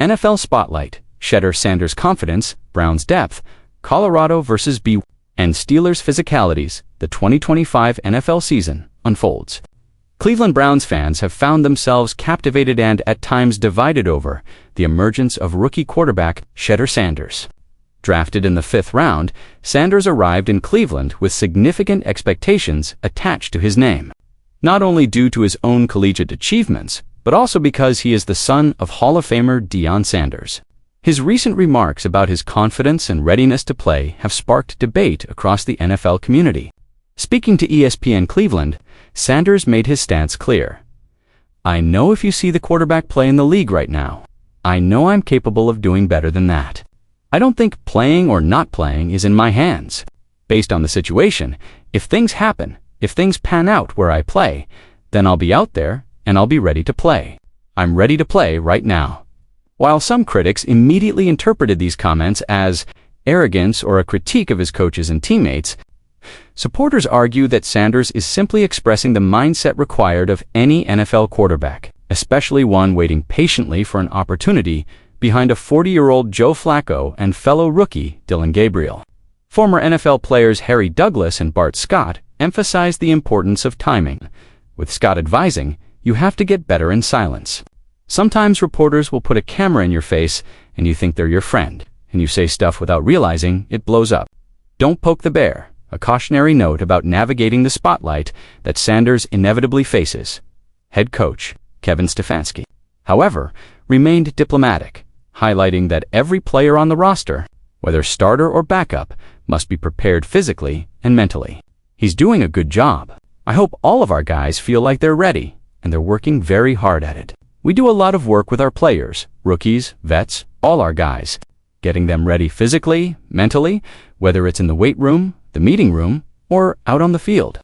NFL Spotlight, Shedeur Sanders' confidence, Browns' depth, Colorado vs. BYU, and Steelers' physicalities, the 2025 NFL season unfolds. Cleveland Browns fans have found themselves captivated and at times divided over the emergence of rookie quarterback Shedeur Sanders. Drafted in the 5th round, Sanders arrived in Cleveland with significant expectations attached to his name, not only due to his own collegiate achievements, but also because he is the son of Hall of Famer Deion Sanders. His recent remarks about his confidence and readiness to play have sparked debate across the NFL community. Speaking to ESPN Cleveland, Sanders made his stance clear. "I know if you see the quarterback play in the league right now, I know I'm capable of doing better than that. I don't think playing or not playing is in my hands. Based on the situation, if things happen, if things pan out where I play, then I'll be out there and I'll be ready to play. I'm ready to play right now." While some critics immediately interpreted these comments as arrogance or a critique of his coaches and teammates, supporters argue that Sanders is simply expressing the mindset required of any NFL quarterback, especially one waiting patiently for an opportunity behind a 40-year-old Joe Flacco and fellow rookie Dillon Gabriel. Former NFL players Harry Douglas and Bart Scott emphasized the importance of timing, with Scott advising, "You have to get better in silence." Sometimes reporters will put a camera in your face and you think they're your friend, and you say stuff without realizing it blows up. Don't poke the bear, a cautionary note about navigating the spotlight that Sanders inevitably faces. Head coach Kevin Stefanski, however, remained diplomatic, highlighting that every player on the roster, whether starter or backup, must be prepared physically and mentally. "He's doing a good job. I hope all of our guys feel like they're ready, and they're working very hard at it. We do a lot of work with our players, rookies, vets, all our guys, getting them ready physically, mentally, whether it's in the weight room, the meeting room, or out on the field.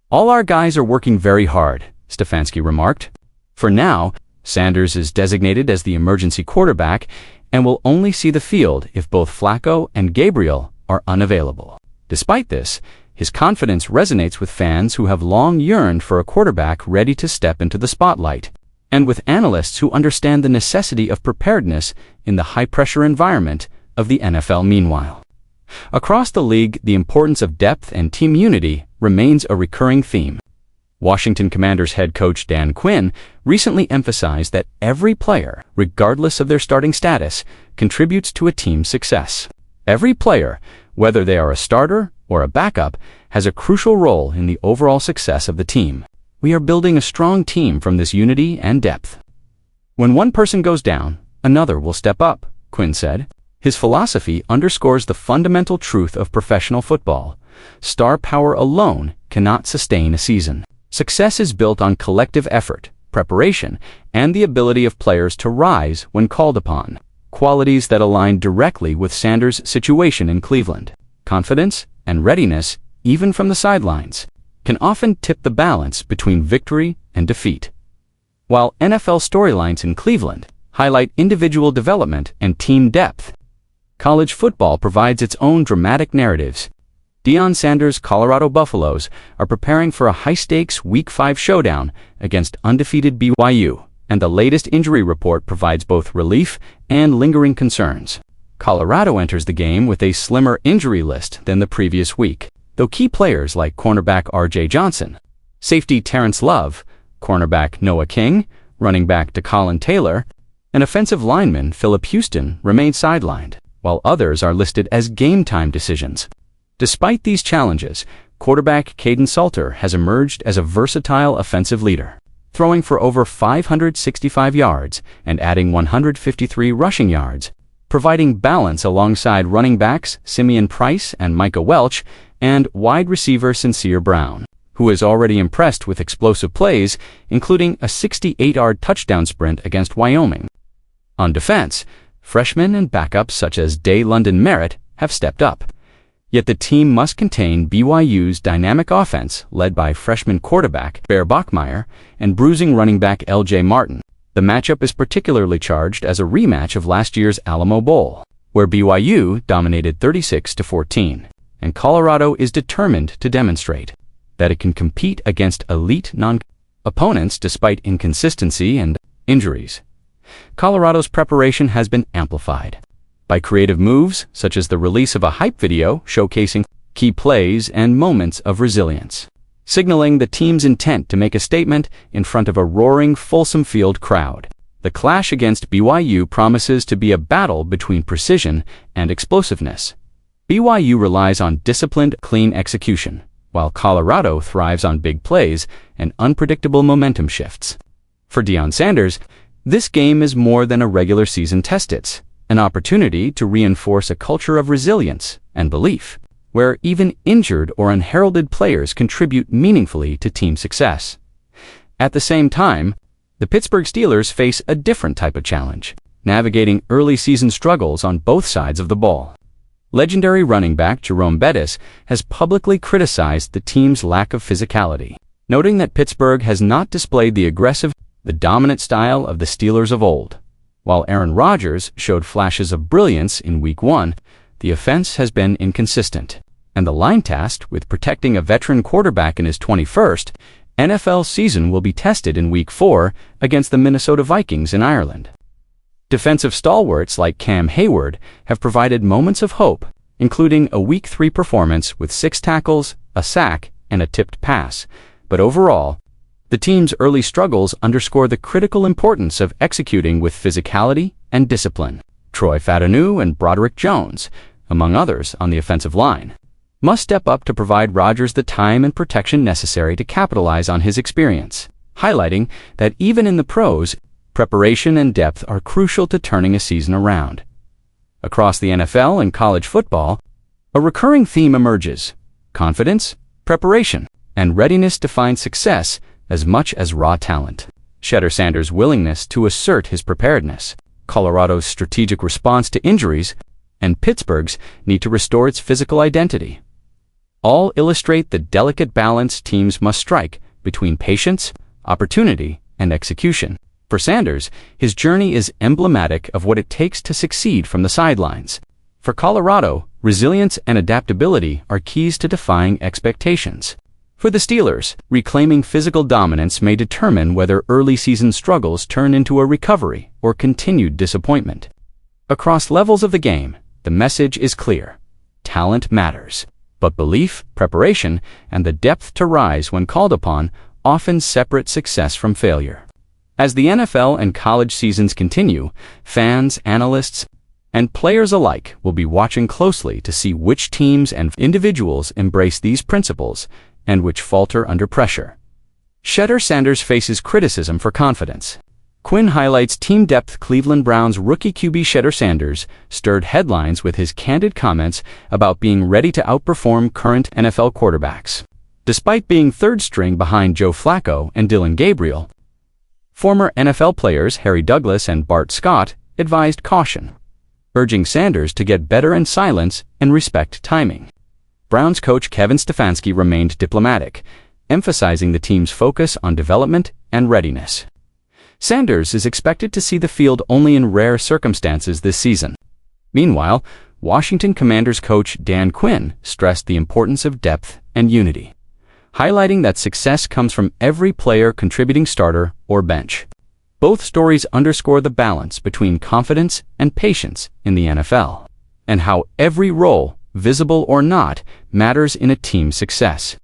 All our guys are working very hard," Stefanski remarked. For now, Sanders is designated as the emergency quarterback and will only see the field if both Flacco and Gabriel are unavailable. Despite this, his confidence resonates with fans who have long yearned for a quarterback ready to step into the spotlight, and with analysts who understand the necessity of preparedness in the high-pressure environment of the NFL meanwhile. Across the league, the importance of depth and team unity remains a recurring theme. Washington Commanders head coach Dan Quinn recently emphasized that every player, regardless of their starting status, contributes to a team's success. Every player, whether they are a starter or a backup, has a crucial role in the overall success of the team. "We are building a strong team from this unity and depth. When one person goes down, another will step up," Quinn said. His philosophy underscores the fundamental truth of professional football. Star power alone cannot sustain a season. Success is built on collective effort, preparation, and the ability of players to rise when called upon, qualities that align directly with Sanders' situation in Cleveland. Confidence and readiness, even from the sidelines, can often tip the balance between victory and defeat. While NFL storylines in Cleveland highlight individual development and team depth, college football provides its own dramatic narratives. Deion Sanders' Colorado Buffaloes are preparing for a high-stakes Week 5 showdown against undefeated BYU, and the latest injury report provides both relief and lingering concerns. Colorado enters the game with a slimmer injury list than the previous week, though key players like cornerback R.J. Johnson, safety Terrence Love, cornerback Noah King, running back DeColin Taylor, and offensive lineman Phillip Houston remain sidelined, while others are listed as game-time decisions. Despite these challenges, quarterback Caden Salter has emerged as a versatile offensive leader, throwing for over 565 yards and adding 153 rushing yards, providing balance alongside running backs Simeon Price and Micah Welch and wide receiver Sincere Brown, who is already impressed with explosive plays, including a 68-yard touchdown sprint against Wyoming. On defense, freshmen and backups such as Day London Merritt have stepped up. Yet the team must contain BYU's dynamic offense led by freshman quarterback Bear Bachmeier and bruising running back L.J. Martin. The matchup is particularly charged as a rematch of last year's Alamo Bowl, where BYU dominated 36-14, and Colorado is determined to demonstrate that it can compete against elite non-opponents despite inconsistency and injuries. Colorado's preparation has been amplified by creative moves such as the release of a hype video showcasing key plays and moments of resilience, signaling the team's intent to make a statement in front of a roaring Folsom Field crowd. The clash against BYU promises to be a battle between precision and explosiveness. BYU relies on disciplined, clean execution, while Colorado thrives on big plays and unpredictable momentum shifts. For Deion Sanders, this game is more than a regular season test. It's an opportunity to reinforce a culture of resilience and belief, where even injured or unheralded players contribute meaningfully to team success. At the same time, the Pittsburgh Steelers face a different type of challenge, navigating early season struggles on both sides of the ball. Legendary running back Jerome Bettis has publicly criticized the team's lack of physicality, noting that Pittsburgh has not displayed the dominant style of the Steelers of old. While Aaron Rodgers showed flashes of brilliance in Week 1, the offense has been inconsistent, and the line tasked with protecting a veteran quarterback in his 21st NFL season will be tested in Week 4 against the Minnesota Vikings in Ireland. Defensive stalwarts like Cam Hayward have provided moments of hope, including a Week 3 performance with 6 tackles, a sack, and a tipped pass. But overall, the team's early struggles underscore the critical importance of executing with physicality and discipline. Troy Fautanu and Broderick Jones, among others on the offensive line, must step up to provide Rodgers the time and protection necessary to capitalize on his experience, highlighting that even in the pros, preparation and depth are crucial to turning a season around. Across the NFL and college football, a recurring theme emerges: confidence, preparation, and readiness define success as much as raw talent. Shedeur Sanders' willingness to assert his preparedness, Colorado's strategic response to injuries, and Pittsburgh's need to restore its physical identity all illustrate the delicate balance teams must strike between patience, opportunity, and execution. For Sanders, his journey is emblematic of what it takes to succeed from the sidelines. For Colorado, resilience and adaptability are keys to defying expectations. For the Steelers, reclaiming physical dominance may determine whether early season struggles turn into a recovery or continued disappointment. Across levels of the game, the message is clear: talent matters, but belief, preparation, and the depth to rise when called upon often separate success from failure. As the NFL and college seasons continue, fans, analysts, and players alike will be watching closely to see which teams and individuals embrace these principles and which falter under pressure. Shedeur Sanders faces criticism for confidence. Quinn highlights team depth. Cleveland Browns rookie QB Shedeur Sanders stirred headlines with his candid comments about being ready to outperform current NFL quarterbacks. Despite being third string behind Joe Flacco and Dylan Gabriel, former NFL players Harry Douglas and Bart Scott advised caution, urging Sanders to get better in silence and respect timing. Browns coach Kevin Stefanski remained diplomatic, emphasizing the team's focus on development and readiness. Sanders is expected to see the field only in rare circumstances this season. Meanwhile, Washington Commanders coach Dan Quinn stressed the importance of depth and unity, highlighting that success comes from every player contributing, starter or bench. Both stories underscore the balance between confidence and patience in the NFL, and how every role, visible or not, matters in a team's success.